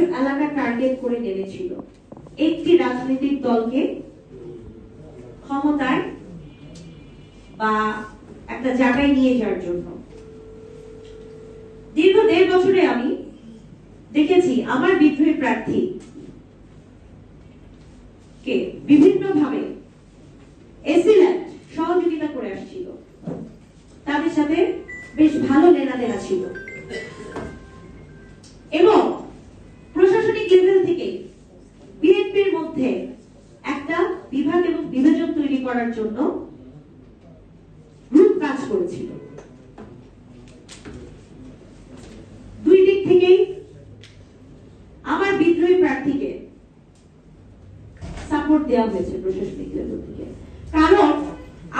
কিছু এলাকা টার্গেট করে নেমেছিল একটি রাজনৈতিক দলকে ক্ষমতায় বা একটা জায়গায় নিয়ে যাওয়ার জন্য। দীর্ঘ 1.5 বছরে আমি দেখেছি আমার বিদ্রোহী প্রার্থী কে বিভিন্ন ভাবে এসিল্যান্ড সহযোগিতা করে আসছিল, তাদের সাথে বেশ ভালো লেনাদেনা ছিল এবং প্রশাসনিক লেভেল থেকে বিএনপির মধ্যে একটা বিভাগ এবং বিভাজন তৈরি করার জন্য গ্রুপ কাজ করেছিল। দুই দিক থেকেই আমার বিদ্রোহী প্রার্থীকে সাপোর্ট দেওয়া হয়েছে প্রশাসনিক লেভেল থেকে। কারণ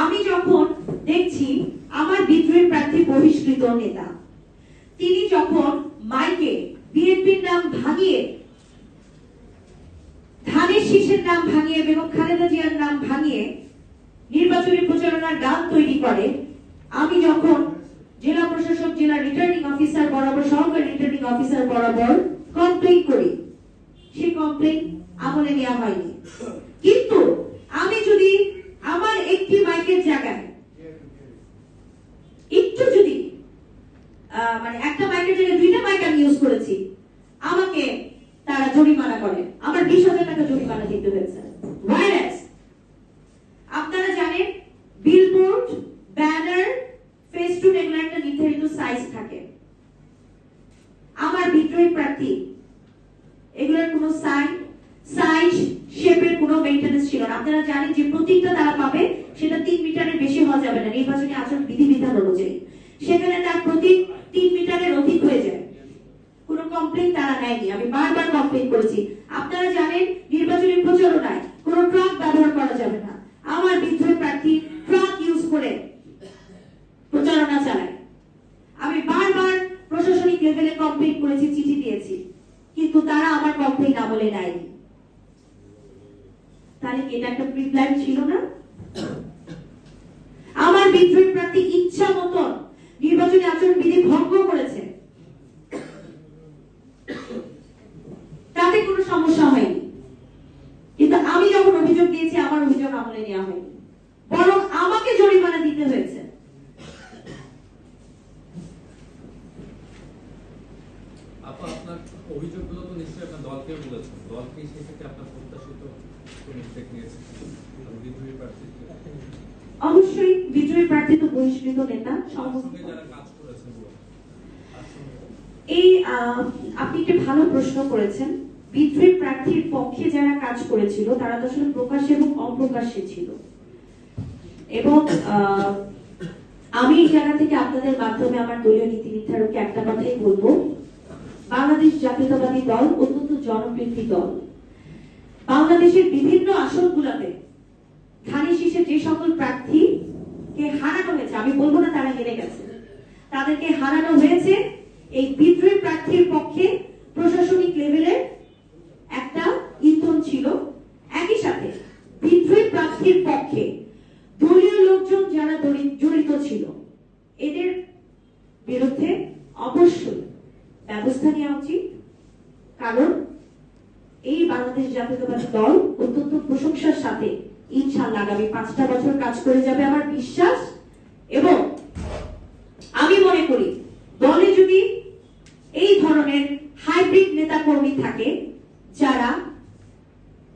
আমি যখন দেখছি আমার বিদ্রোহী প্রার্থী বহিষ্কৃত নেতা, তিনি যখন মাইকে বিএনপির নাম ভাঙিয়ে, ধানের শীষের নাম ভাঙিয়ে, বেগম খালেদা জিয়ার নাম ভাঙিয়ে নির্বাচনী প্রচারণার গান তৈরি করে, আমি যখন জেলা প্রশাসক, জেলা রিটার্নিং অফিসার বরাবর, সহকারী রিটার্নিং অফিসার বরাবর কমপ্লেইন করি, সেই কমপ্লেইন আমলে নেওয়া হয়নি। কিন্তু আমি যদি আমার একটি মাইকের জায়গায় একটু যদি মানে একটা মাইকের জায়গায় 2টা মাইক আমি ইউজ করেছি, আমাকে তারা জরিমানা করে, আমার 20,000 টাকা জরিমানা দিতে হয়েছে। ভাইরাস আপনারা জানেন বিলবোর্ড, ব্যানার, ফেস্টুন এগুলো একটা নির্ধারিত সাইজ থাকে। আমার বিদ্রোহী প্রার্থী এগুলোর কোনো সাইজ শেপের কোনো মেইনটেনেন্স ছিল না। আপনারা জানেন যে প্রতীকটা তারা পাবে সেটা 3 মিটারের বেশি হওয়া যাবে না নির্বাচনী আচরণ বিধিবিধান অনুযায়ী। সেখানে তার প্রতীক 3 মিটারের অধিক হয়ে যায়। কোনো কমপ্লেইন তারা নেয়নি, আমি বারবার কমপ্লেইন করেছি। আপনারা জানেন নির্বাচনী প্রচারণায় কোনো ট্রাক ব্যবহার করা যাবে না। আমার বিদ্রোহী প্রার্থী ট্রাক ইউজ করে প্রচারণা চালায়। আমি বারবার প্রশাসনিক লেভেলে কমপ্লেইন করেছি, চিঠি দিয়েছি, কিন্তু তারা আমার কমপ্লেইন আমলে নেয়নি। তাহলে এটা একটা প্রি প্ল্যান ছিল না? আমার বিদ্রোহী প্রার্থী ইচ্ছা মতন নির্বাচনী আচরণ বিধি ভঙ্গ করেছে, তাতে কোনো সমস্যা হয়নি। কিন্তু আমি যখন অভিযোগ দিয়েছি আমার অভিযোগ আমলে নেওয়া হয়নি, বরং আমাকে জরিমানা দিতে হয়েছে। আপা, আপনার অভিযোগগুলো তো নিশ্চয়ই আপনার দলকে বলেছেন, দলকে সেক্ষেত্রে আপনার প্রত্যাশিত কোন স্টেপ নিয়েছেন বিদ্রোহী প্রার্থী? অবশ্যই বিদ্রোহী প্রার্থী তো বহিষ্কৃত নেতা, সঙ্গে যারা কাজ করেছে। এই আপনি একটা ভালো প্রশ্ন করেছেন। বিদ্রোহী প্রার্থীর পক্ষে যারা কাজ করেছিল তারা তো আসলে প্রকাশ্যে এবং অপ্রকাশ্যে ছিল। এবং আমি এই জায়গা থেকে আপনাদের মাধ্যমে আমার দলীয় নীতি নির্ধারককে একটা কথাই বলবো, বাংলাদেশ জাতীয়তাবাদী দল অত্যন্ত জনপ্রিয় দল। বাংলাদেশের বিভিন্ন আসনগুলোতে ধানের শীষে যে সকল প্রার্থীকে হারানো হয়েছে, আমি বলবো না তারা হেরে গেছে, তাদেরকে হারানো হয়েছে এই বিদ্রোহী প্রার্থীর পক্ষে প্রশাসনিক লেভেলে একটা ইন্ধন ছিল। একই সাথে বিদ্রোহী প্রার্থীর পক্ষে দলীয় লোকজন যারা জড়িত ছিল এদের বিরুদ্ধে অবশ্যই ব্যবস্থা নেওয়া উচিত। কারণ এই বাংলাদেশ জাতীয়তাবাদী দল অত্যন্ত প্রশংসার সাথে ইনশাআল্লাহ আগামী 5টা বছর কাজ করে যাবে আমার বিশ্বাস। এবং আমি মনে করি দলে যদি এই ধরনের হাইব্রিড নেতা কর্মী থাকে যারা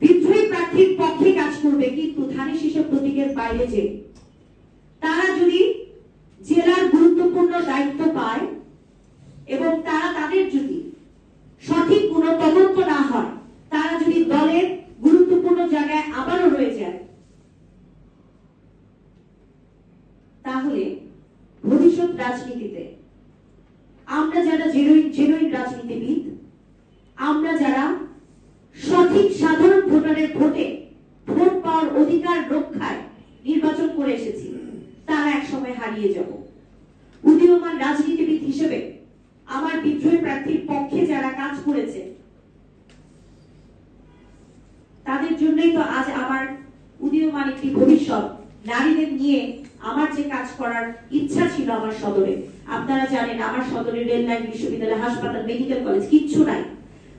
বিদ্রোহী প্রার্থীর পক্ষে কাজ করবে কিন্তু ধানের শীষের প্রতীকের বাইরে, যে তারা যদি জেলার গুরুত্বপূর্ণ দায়িত্ব পায় এবং তারা তাদের যদি সঠিক কোনো তদন্ত না হয়, তারা যদি দলের গুরুত্বপূর্ণ জায়গায় আবারও রয়ে যায়, তাহলে ভবিষ্যৎ রাজনীতিতে আমরা যারা জেনুইন রাজনীতিবিদ, আমরা যারা সঠিক সাধারণ ভোটারের ভোটে ভোট পাওয়ার অধিকার রক্ষায় নির্বাচন করে এসেছি, তারা একসময় হারিয়ে যাব। উদীয়মান রাজনীতিবিদ হিসেবে আমার বিদ্রোহী প্রার্থীর পক্ষে যারা কাজ করেছে তাদের জন্যই তো আজ আমার উদীয়মান একটি ভবিষ্যৎ। নারীদের নিয়ে আমার যে কাজ করার ইচ্ছা ছিল আমার সদরে, আপনারা জানেন আমার সদরে রেল লাইন, বিশ্ববিদ্যালয়, হাসপাতাল, মেডিকেল কলেজ কিচ্ছু নাই।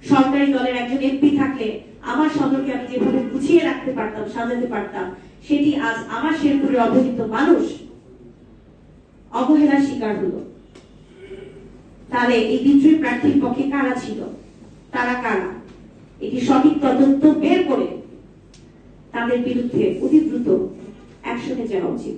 সরকারি দলের একজন এমপি থাকলে আমার সদরকে আমি যেভাবে গুছিয়ে রাখতে পারতাম, সাজাতে পারতাম, সেটি আজ আমার শেরপুরের অবহেলিত মানুষ অবহেলার শিকার হলো। তাহলে এই বিদ্রোহী প্রার্থীর পক্ষে কারা ছিল, তারা কারা, এটি সঠিক তদন্ত বের করে তাদের বিরুদ্ধে অতি দ্রুত অ্যাকশনে যাওয়া উচিত।